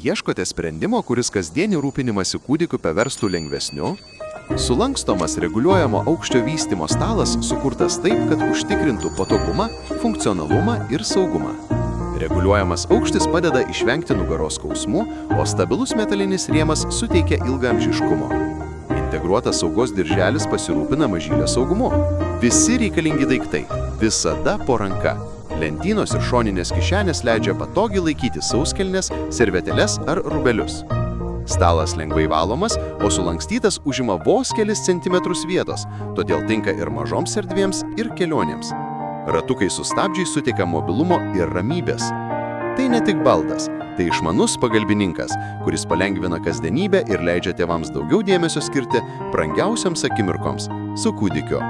Ieškote sprendimo, kuris kasdienį rūpinimąsi kūdikiu paverstų lengvesniu? Sulankstomas reguliuojamo aukščio vystymo stalas sukurtas taip, kad užtikrintų patogumą, funkcionalumą ir saugumą. Reguliuojamas aukštis padeda išvengti nugaros skausmų, o stabilus metalinis rėmas suteikia ilgaamžiškumo. Integruotas saugos dirželis pasirūpina mažylio saugumu. Visi reikalingi daiktai, visada po ranka. Lentynos ir šoninės kišenės leidžia patogiai laikyti sauskelnes, servetėles ar rūbelius. Stalas lengvai valomas, o sulankstytas užima vos kelis centimetrus vietos, todėl tinka ir mažoms erdvėms, ir kelionėms. Ratukai su stabdžiais suteikia mobilumo ir ramybės. Tai ne tik baldas, tai išmanus pagalbininkas, kuris palengvina kasdienybę ir leidžia tėvams daugiau dėmesio skirti brangiausiams akimirkoms su kūdikiu.